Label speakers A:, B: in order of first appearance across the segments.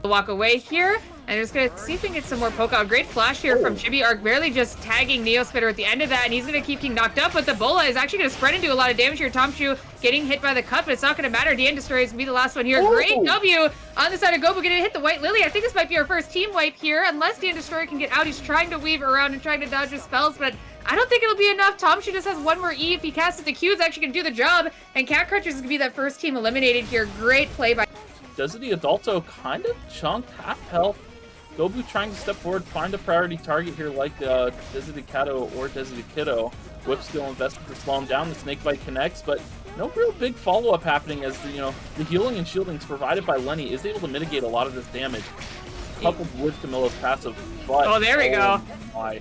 A: Walk away here, and just gonna see if we can get some more poke out. Great flash here from Chibi Arc, barely just tagging Neospitter at the end of that, and he's gonna keep King knocked up, but the Bola is actually gonna spread into a lot of damage here. Tomshu getting hit by the cut, but it's not gonna matter. DN Destroyer is gonna be the last one here. Great W on the side of Gobu, gonna hit the White Lily. I think this might be our first team wipe here, unless DN Destroyer can get out. He's trying to weave around and trying to dodge his spells, but I don't think it'll be enough. Tomshu just has one more E. If he casts it, the Q is actually gonna do the job, and Cat Crunchers is gonna be that first team eliminated here. Great play by
B: Desity Adulto kind of chunked, half health. Gobu trying to step forward, find a priority target here like Desity Kato or Desity Kiddo. Whip skill invested to slow him down. The snake bite connects, but no real big follow-up happening as the healing and shieldings provided by Lenny is able to mitigate a lot of this damage, coupled with Camilla's passive. But,
A: oh, there we go.
B: My.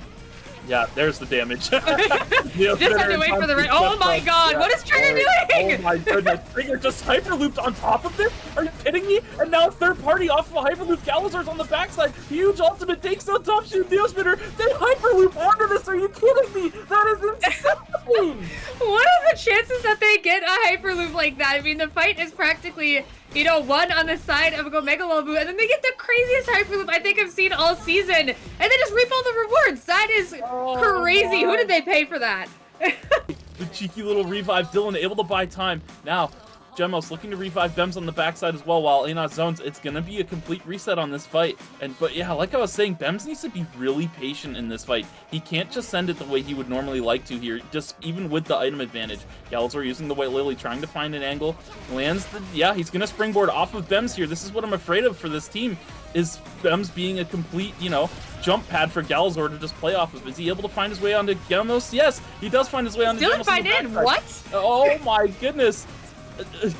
B: Yeah, there's the damage.
A: Just had to wait for the right. Oh my god, what is Trigger doing?
B: Oh my goodness, Trigger just hyperlooped on top of this? Are you kidding me? And now third party off of a hyperloop. Galazor's on the backside. Huge ultimate takes on top shoot Neospitter. They hyperloop onto this. Are you kidding me? That is insane.
A: What are the chances that they get a hyperloop like that? I mean, the fight is practically, one on the side of a Omega Lobu, and then they get the craziest hyperloop I think I've seen all season, and they just reap all the rewards. That is crazy. Who did they pay for that?
B: The cheeky little revive. Dylan able to buy time. Now, Gemos looking to revive Bems on the backside as well while Anot zones. It's going to be a complete reset on this fight. But yeah, like I was saying, Bems needs to be really patient in this fight. He can't just send it the way he would normally like to here, just even with the item advantage. Galazor using the White Lily, trying to find an angle. Lands the, yeah, he's going to springboard off of Bems here. This is what I'm afraid of for this team, is Bems being a complete, jump pad for Galazor to just play off of. Is he able to find his way onto Gemos? Yes, he does find his way onto Gemos.
A: Find in, what?
B: Oh my goodness.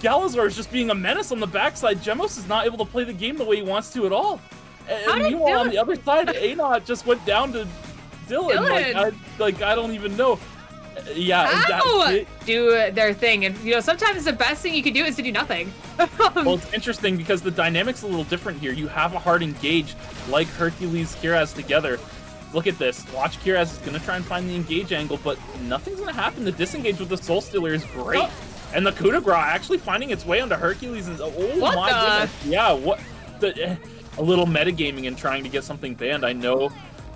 B: Galazor is just being a menace on the backside. Gemos is not able to play the game the way he wants to at all. And meanwhile, on the other side, Anot just went down to Dylan. Like, I don't even know. Yeah,
A: do their thing, and sometimes the best thing you can do is to do nothing.
B: Well, it's interesting because the dynamic's a little different here. You have a hard engage like Hercules Kiraz together. Look at this. Watch Kiraz is going to try and find the engage angle, but nothing's going to happen. The disengage with the Soul Stealer is great. Oh. And the coup de grace actually finding its way onto Hercules is, oh my goodness. Yeah, a little metagaming and trying to get something banned. I know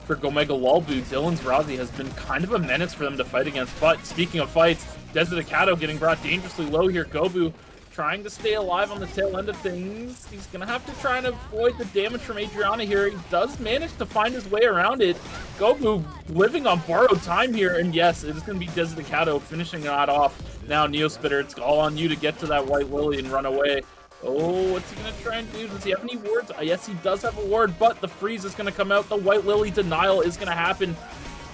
B: for Gomega Lolbu, Dylan's Razi has been kind of a menace for them to fight against. But speaking of fights, Desert Kato getting brought dangerously low here. Gobu trying to stay alive on the tail end of things. He's going to have to try and avoid the damage from Adriana here. He does manage to find his way around it. Gobu living on borrowed time here. And yes, it is going to be Desert Kato finishing that off. Now Neospitter, it's all on you to get to that White Lily and run away. Oh, what's he going to try and do? Does he have any wards? Yes, he does have a ward, but the freeze is going to come out. The White Lily denial is going to happen.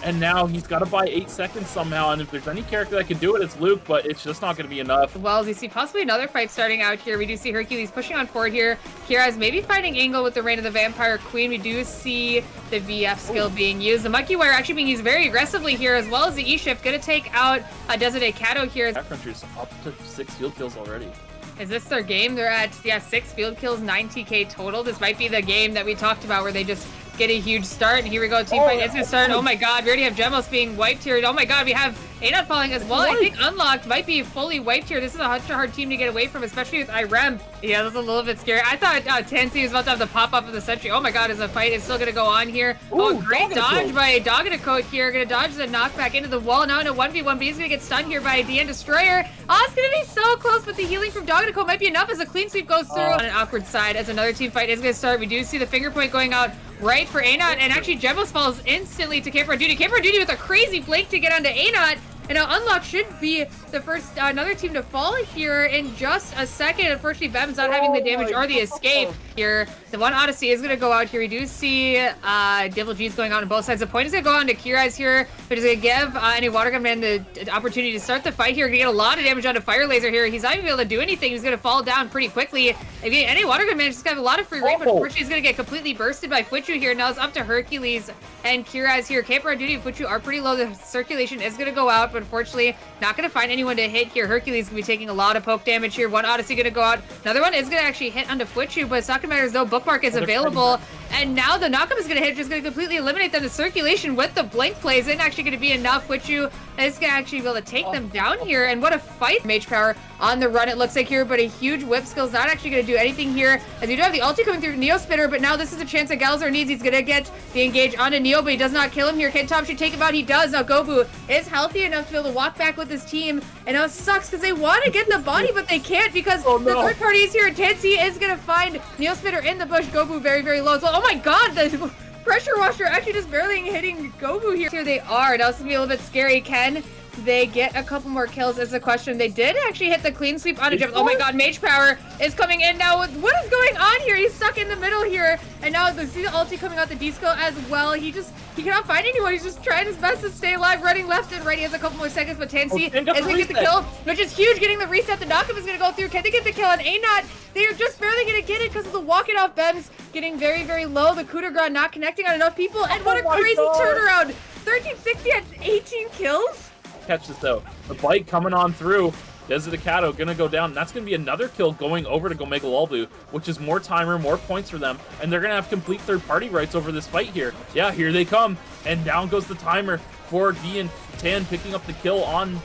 B: And now he's got to buy 8 seconds somehow. And if there's any character that can do it, it's Luke, but it's just not going to be enough.
A: Well, we see possibly another fight starting out here. We do see Hercules pushing on forward here. Kiraz maybe fighting Angle with the Reign of the Vampire Queen. We do see the VF skill being used. The Monkey Wire actually being used very aggressively here, as well as the E-Shift. Going to take out Desert Kato here.
B: Backcountry's up to 6 field kills already.
A: Is this their game? They're at, 6 field kills, 9 TK total. This might be the game that we talked about where they just get a huge start. And here we go, team fight is gonna start. Oh my god, we already have Gemos being wiped here. Oh my god, we have Anot falling as well. I think Unlocked might be fully wiped here. This is a hard team to get away from, especially with Irem. Yeah, that's a little bit scary. I thought Tansy was about to have the pop-up of the Sentry. Oh my god, is the fight is still gonna go on here. Great dodge by Doggedacoat here. Gonna dodge the knockback into the wall. Now in a 1v1, but he's gonna get stunned here by DN Destroyer. Oh, it's gonna be so close, but the healing from Doggedacoat might be enough as a clean sweep goes through on an awkward side as another team fight is gonna start. We do see the finger point going out right for Anot, and actually Gemos falls instantly to Camper Duty. Camper Duty with a crazy blink to get onto Anot. And now Unlock should be the first, another team to fall here in just a second. Unfortunately, Bem's not having the damage or the escape here. The one Odyssey is going to go out here. We do see Devil G's going on both sides. The point is going to go on to Kiraz here, but he's going to give any Water Gun Man the opportunity to start the fight here. Going to get a lot of damage onto Fire Laser here. He's not even able to do anything. He's going to fall down pretty quickly. Again, any Water Gun Man just got a lot of free range, but unfortunately he's going to get completely bursted by Fuchu here. Now it's up to Hercules and Kiraz here. Camper on Duty and Fuchu are pretty low. The circulation is going to go out, but unfortunately not going to find anyone to hit here. Hercules is going to be taking a lot of poke damage here. One Odyssey going to go out. Another one is going to actually hit onto Fuchu, but it's not going to matter as though Bookmark is available. And now the knockup is going to hit, just going to completely eliminate them. The circulation with the blink plays isn't actually going to be enough. Fuchu and it's gonna actually be able to take them down here. And what a fight. Mage Power on the run, it looks like here, but a huge whip skill's not actually gonna do anything here, as you do have the ulti coming through Neo Spitter, but now this is a chance that Galazar needs. He's gonna get the engage onto Neo, but he does not kill him here. Can Top should take him out? He does. Now Gobu is healthy enough to be able to walk back with his team, and now it sucks because they want to get the body, but they can't because the third party is here. Tansy is gonna find Neo Spitter in the bush. Gobu very, very low as well. Oh my god, the pressure washer actually just barely hitting Gobu here. Here they are. Now this is gonna be a little bit scary. Can they get a couple more kills is the question. They did actually hit the clean sweep on a Jeff. Oh my god, Mage Power is coming in now. What is going on here? He's stuck in the middle here. And now see the ulti coming out the disco as well. He cannot find anyone. He's just trying his best to stay alive, running left and right. He has a couple more seconds, but Tansy is gonna get the kill, which is huge. Getting the reset. The knockup is gonna go through. Can they get the kill on A-Not? They are just barely gonna get it because of the walking off Bems getting very, very low. The coup de grace not connecting on enough people. And what a crazy turnaround. 1360 had 18 kills.
B: Catch this though. The bite coming on through. Desitakato gonna go down. That's gonna be another kill going over to Gomega Lolbu, which is more timer, more points for them, and they're gonna have complete third-party rights over this fight here. Yeah, here they come, and down goes the timer for Dian. Tan picking up the kill on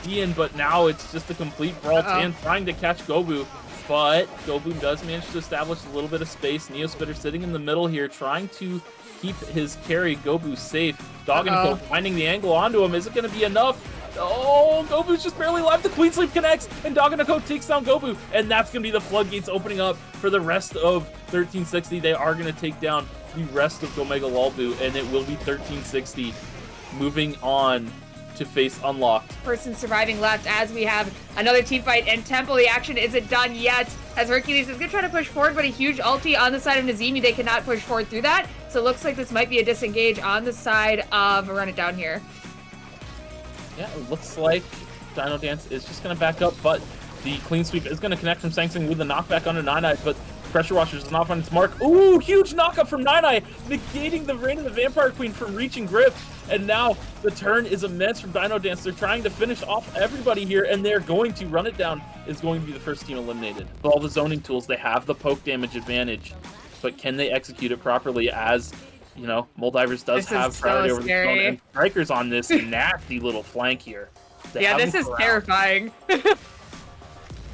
B: Dian, but now it's just a complete brawl. Tan trying to catch Gobu, but Gobu does manage to establish a little bit of space. Neo Spitter sitting in the middle here, trying to keep his carry Gobu safe. Doggo finding the angle onto him. Is it going to be enough? Oh, Gobu's just barely alive. The Queen Sleep connects, and Doggo takes down Gobu, and that's going to be the floodgates opening up for the rest of 1360. They are going to take down the rest of Gomega Lolbu, and it will be 1360 moving on to face Unlocked.
A: Person surviving left as we have another team fight in Temple. The action isn't done yet as Hercules is going to try to push forward, but a huge ulti on the side of Nazemi. They cannot push forward through that. So it looks like this might be a disengage on the side of Run It Down here.
B: Yeah, it looks like Dino Dance is just going to back up, but the clean sweep is going to connect from Sangsing with the knockback onto Nine-Eye, but Pressure Washer is not on its mark. Ooh, huge knockup from Nine-Eye, negating the Reign of the Vampire Queen from reaching Griff. And now the turn is immense from Dino Dance. They're trying to finish off everybody here, and they're going to Run It Down is going to be the first team eliminated. With all the zoning tools, they have the poke damage advantage, but can they execute it properly? As you know, Molldivers does have priority over the zone, and Strikers on this nasty little flank here.
A: Yeah, this is terrifying.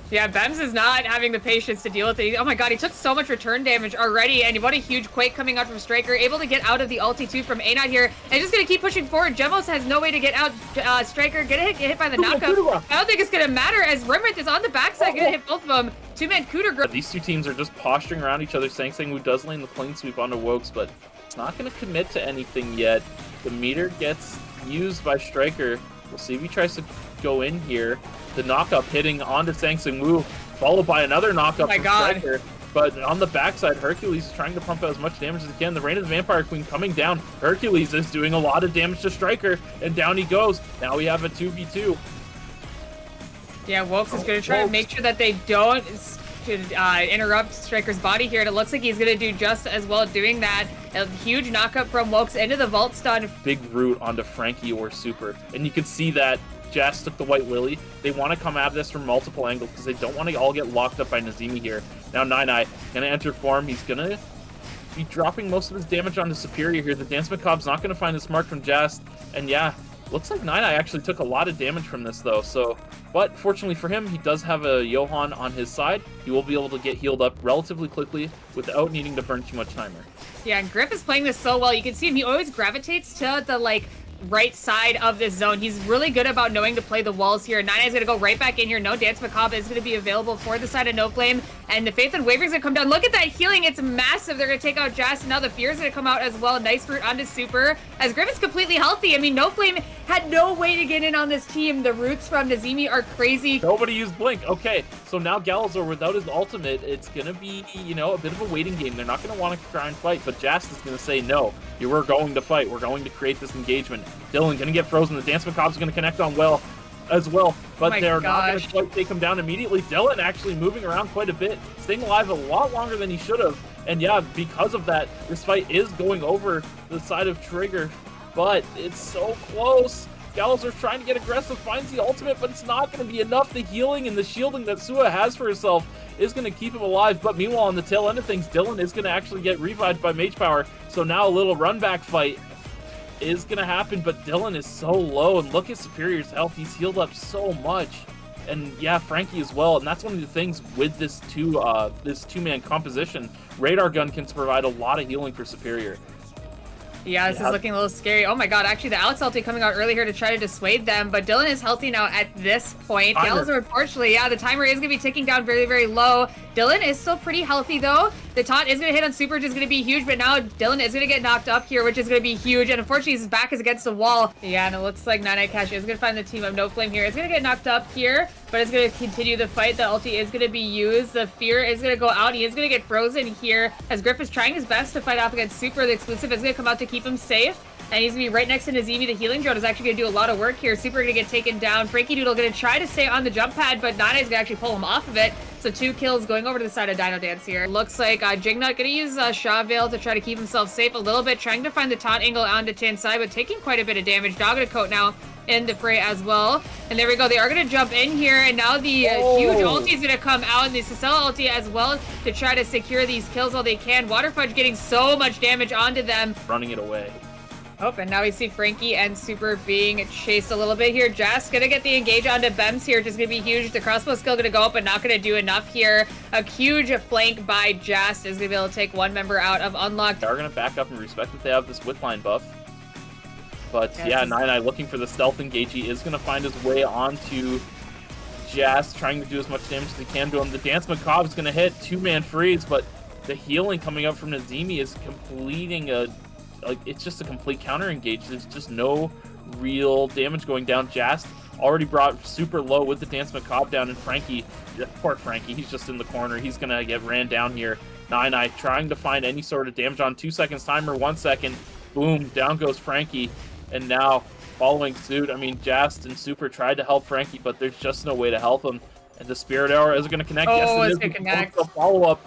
A: Yeah, Bems is not having the patience to deal with it. Oh my god, he took so much return damage already, and what a huge quake coming out from Striker. Able to get out of the ulti too from A-Not here, and just gonna keep pushing forward. Gemos has no way to get out. Striker get hit by the knockup. I don't think it's gonna matter as Rimrith is on the backside, gonna hit both of them. Two-man coup de grace.
B: These two teams are just posturing around each other. Sangsang Wu does lane the clean sweep onto Wokes, but it's not gonna commit to anything yet. The meter gets used by Striker. We'll see if he tries to go in here. The knockup hitting onto Sangsang Wu, followed by another knockup from Striker. But on the backside, Hercules is trying to pump out as much damage as he can. The Reign of the Vampire Queen coming down. Hercules is doing a lot of damage to Striker, and down he goes. Now we have a 2v2.
A: Yeah, Wokes is going to try to make sure that they don't interrupt Striker's body here, and it looks like he's going to do just as well doing that. A huge knockup from Wokes into the vault stun.
B: Big root onto Frankie or Super, and you can see that Jazz took the White Lily. They want to come at this from multiple angles because they don't want to all get locked up by Nazemi here. Now Nine-Eye going to enter form. He's going to be dropping most of his damage onto Superior here. The Dance Macabre's not going to find his mark from Jazz, and yeah, looks like Nine-Eye actually took a lot of damage from this though. So, but fortunately for him, he does have a Johan on his side. He will be able to get healed up relatively quickly without needing to burn too much timer.
A: Yeah, and Griff is playing this so well. You can see him, he always gravitates to the right side of this zone. He's really good about knowing to play the walls here. Nine-Eye's gonna go right back in here. No Dance Macabre is gonna be available for the side of No Flame, and the Faith and Wavering's gonna come down. Look at that healing, it's massive. They're gonna take out Jazz, and now the Fear's gonna come out as well. Nice root onto Super, as Griff is completely healthy. I mean, No Flame had no way to get in on this team. The roots from Nazemi are crazy.
B: Nobody used Blink. Okay, so now Galazar, without his ultimate, it's gonna be, you know, a bit of a waiting game. They're not gonna want to try and fight, but Jazz is gonna say, no, you were going to fight. We're going to create this engagement. Dylan gonna get frozen. The Dance Macabre's going to connect on well as well, but they're not going to quite take him down immediately. Dylan actually moving around quite a bit, staying alive a lot longer than he should have. And yeah, because of that, this fight is going over the side of Trigger, but it's so close. Galazar's trying to get aggressive, finds the ultimate, but it's not going to be enough. The healing and the shielding that Sua has for herself is going to keep him alive. But meanwhile, on the tail end of things, Dylan is going to actually get revived by Mage Power. So now a little run back fight. is going to happen, but Dylan is so low, and look at Superior's health. He's healed up so much. And yeah, Frankie as well. And that's one of the things with this two-man composition. Radar Gun can provide a lot of healing for Superior.
A: Yeah, this is looking a little scary. Oh my god, actually the Alex ulti coming out early here to try to dissuade them, but Dylan is healthy now at this point. Gals are unfortunately, yeah, the timer is going to be ticking down very, very low. Dylan is still pretty healthy though. The taunt is going to hit on Super, which is going to be huge, but now Dylan is going to get knocked up here, which is going to be huge, and unfortunately his back is against the wall. Yeah, and it looks like Nine Cash is going to find the team of No Flame here. It's going to get knocked up here, but it's going to continue the fight. The ulti is going to be used. The fear is going to go out. He is going to get frozen here as Griff is trying his best to fight off against Super. The exclusive is going to come out to keep him safe. And he's going to be right next to Nazimi. The healing drone is actually going to do a lot of work here. Super going to get taken down. Frankie Doodle going to try to stay on the jump pad, but Nana is going to actually pull him off of it. So 2 kills going over to the side of Dino Dance here. Looks like Jignut going to use Shaw Veil to try to keep himself safe a little bit, trying to find the taunt angle onto Tansai, but taking quite a bit of damage. Doggodacoat now in the fray as well. And there we go. They are going to jump in here, and now the huge ulti is going to come out, and the Sicela ulti as well to try to secure these kills while they can. Waterfudge getting so much damage onto them.
B: Running it away.
A: Oh, and now we see Frankie and Super being chased a little bit here. Jast gonna get the engage onto Bems here, just gonna be huge. The crossbow skill gonna go up, but not gonna do enough here. A huge flank by Jast is gonna be able to take one member out of Unlocked.
B: They are gonna back up and respect that they have this whipline buff. But yeah, Nine looking for the stealth engage. He is gonna find his way onto Jast, trying to do as much damage as he can to him. The Dance Macabre is gonna hit 2-man freeze, but the healing coming up from Nazimi is completing it's just a complete counter engage. There's just no real damage going down. Jast already brought Super low with the Dance Macabre down, and Frankie, poor Frankie, he's just in the corner. He's gonna get ran down here. Nine trying to find any sort of damage on 2 seconds timer, 1 second. Boom, down goes Frankie. And now following suit, I mean, Jast and Super tried to help Frankie, but there's just no way to help him. And the Spirit Arrow is gonna connect.
A: Oh,
B: yes,
A: it's gonna connect.
B: Follow up.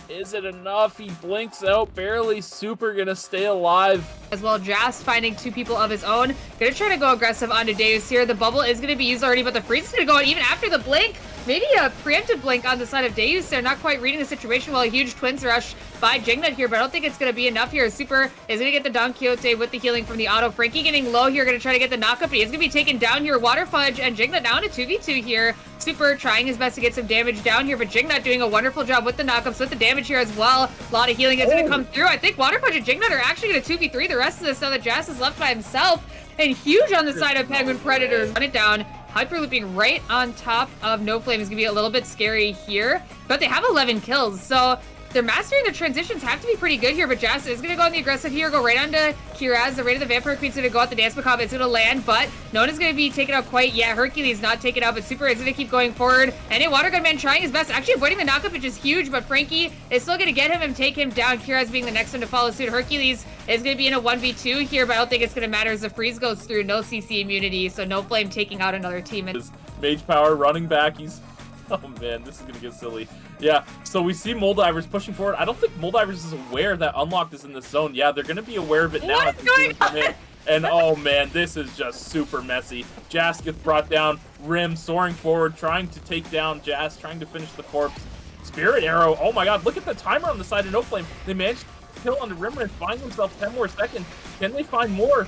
B: Is it enough? He blinks out barely. Super gonna stay alive.
A: As well, Jast finding 2 people of his own. Gonna try to go aggressive onto Deus here. The bubble is gonna be used already, but the freeze is gonna go out even after the blink. Maybe a preemptive blink on the side of Deus. They're not quite reading the situation well. A huge twins rush by Jignut here, but I don't think it's going to be enough here. Super is going to get the Don Quixote with the healing from the auto. Frankie getting low here, going to try to get the knockup, but he is going to be taken down here. Waterfudge and Jignut now in a 2v2 here. Super trying his best to get some damage down here, but Jignut doing a wonderful job with the knockups, with the damage here as well. A lot of healing is going to come through. I think Waterfudge and Jignut are actually going to 2v3 the rest of this, now that Jast is left by himself. And huge on the side of Penguin Predators. Run it down. Hyperlooping right on top of No Flame is going to be a little bit scary here. But they have 11 kills, so they're mastering the transitions, have to be pretty good here. But Jast is going to go on the aggressive here, go right onto Kiraz. The rate of the Vampire Queen's going to go out. The Dance Macabre is going to land, but no one is going to be taken out quite yet. Hercules not taken out, but Super is going to keep going forward. And a Water Gun Man trying his best, actually avoiding the knockup, which is huge, but Frankie is still going to get him and take him down. Kiraz being the next one to follow suit. Hercules is going to be in a 1v2 here, but I don't think it's going to matter as the freeze goes through. No CC immunity, so No Flame taking out another team.
B: His Mage Power running back. He's... Oh man, this is going to get silly. Yeah, so we see Moldivers pushing forward. I don't think Moldivers is aware that Unlocked is in this zone. Yeah, they're going to be aware of it now.
A: What's going on?
B: And oh man, this is just super messy. Jast gets brought down. Rim soaring forward, trying to take down Jast, trying to finish the corpse. Spirit Arrow. Oh my god, look at the timer on the side of No Flame. They managed to kill on the Rim Rinse, buying themselves 10 more seconds. Can they find more?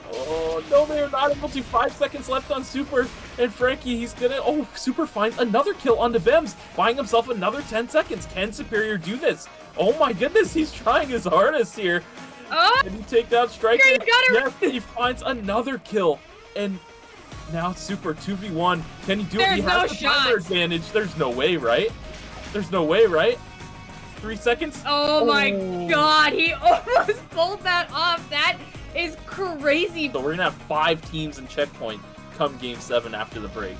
B: Oh, no, they are not able to. 5 seconds left on Super. And Frankie, he's gonna... Oh, Super finds another kill onto Bems, buying himself another 10 seconds. Can Superior do this? Oh my goodness, he's trying his hardest here. Can he take down Striker? Yes, he finds another kill. And now Super 2v1. Can he do it? He has the timer advantage. There's no way, right? There's no way, right? 3 seconds?
A: Oh my god, he almost pulled that off. That is crazy.
B: So we're gonna have 5 teams in checkpoint come game 7 after the break.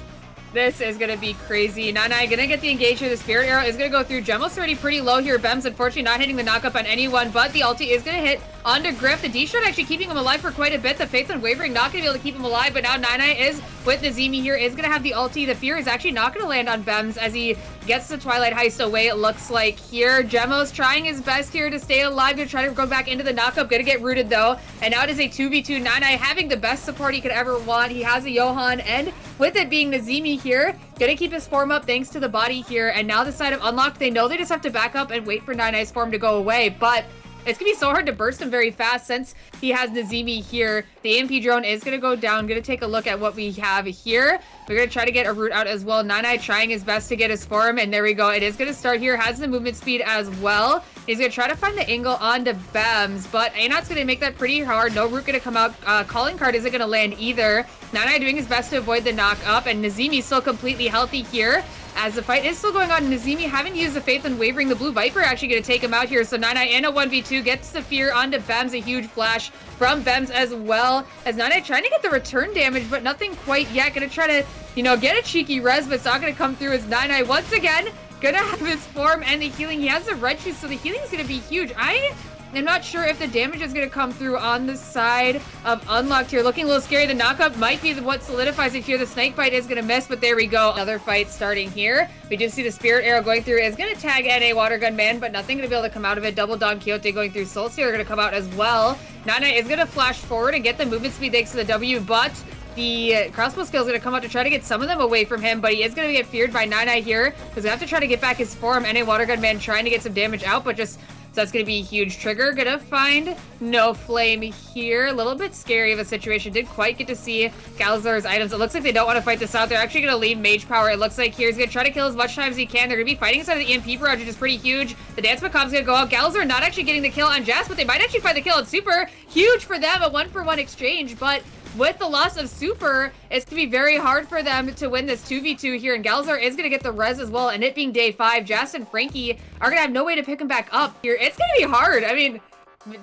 A: This is going to be crazy. Nana gonna get the engage here. The Spirit Arrow is going to go through. Gemma's already pretty low here. Bems unfortunately not hitting the knockup on anyone, but the ulti is going to hit onto Griff. The D-Shot actually keeping him alive for quite a bit. The Faith and Wavering not going to be able to keep him alive, but now Nana is with Nazimi here, is going to have the ulti. The Fear is actually not going to land on Bems as he gets the Twilight Heist away, it looks like here. Gemmo's trying his best here to stay alive, to try to go back into the knockup. Going to get rooted though, and now it is a 2v2. Nana having the best support he could ever want. He has a Johan, and with it being Nazimi here, gonna keep his form up thanks to the body here. And now the side of Unlocked, they know they just have to back up and wait for Nana's form to go away, but It's going to be so hard to burst him very fast since he has Nazemi here. The EMP drone is going to go down. Going to take a look at what we have here. We're going to try to get a route out as well. Nine trying his best to get his form, and there we go. It is going to start here. Has the movement speed as well. He's going to try to find the angle onto Bems, but Anot's going to make that pretty hard. No route going to come out. Calling card isn't going to land either. Nine doing his best to avoid the knock up, and Nazemi still completely healthy here. As the fight is still going on, Nazemi having used the Faith and Wavering. The Blue Viper actually going to take him out here. So Nine in a 1v2 gets the fear onto Bems. A huge flash from Bems as well. As Nine trying to get the return damage, but nothing quite yet. Going to try to, get a cheeky res, but it's not going to come through as Nine once again gonna have his form and the healing. He has the red shoes, so the healing is gonna be huge. I am not sure if the damage is gonna come through on the side of Unlocked here. Looking a little scary. The knockup might be what solidifies it here. The snake bite is gonna miss, but there we go. Another fight starting here. We do see the spirit arrow going through. It's gonna tag NA Water Gun Man, but nothing gonna be able to come out of it. Double Don Quixote going through. Soul Stealer gonna come out as well. Nana is gonna flash forward and get the movement speed thanks to the W, but the crossbow skill is going to come out to try to get some of them away from him, but he is going to get feared by Nine here, because we have to try to get back his form. NA Water Gun Man trying to get some damage out, but just, so that's going to be a huge trigger. Going to find No Flame here. A little bit scary of a situation. Did quite get to see Galazor's items. It looks like they don't want to fight this out. They're actually going to leave Mage Power, it looks like here. He's going to try to kill as much time as he can. They're going to be fighting inside of the EMP barrage, which is pretty huge. The Dance Macabre's going to go out. Galazor not actually getting the kill on Jas, but they might actually find the kill. It's super huge for them, a 1-for-1 exchange, but with the loss of Super, it's going to be very hard for them to win this 2v2 here, and Galazor is going to get the res as well, and it being day 5, Jas and Frankie are going to have no way to pick him back up here. It's going to be hard. I mean,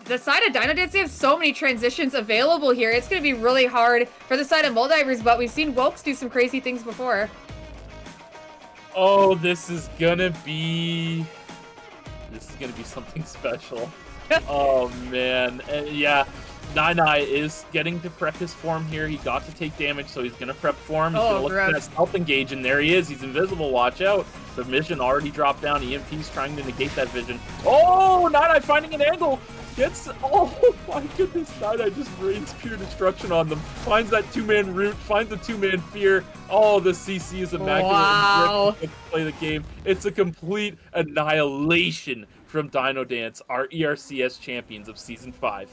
A: the side of Dino Dance, they have so many transitions available here. It's going to be really hard for the side of Moldivers, but we've seen Wokes do some crazy things before.
B: Oh, this is going to be something special. Oh, man. Yeah. Nine is getting to prep his form here. He got to take damage, so he's going to prep form. He's going to look for that stealth engage, and there he is. He's invisible. Watch out. The vision already dropped down. EMP's trying to negate that vision. Oh, Nine finding an angle. Oh my goodness, Nine just rains pure destruction on them. Finds that two-man root, finds the two-man fear. Oh, the CC is immaculate.
A: Wow.
B: Play the game. It's a complete annihilation from Dino Dance, our ERCS champions of Season 5.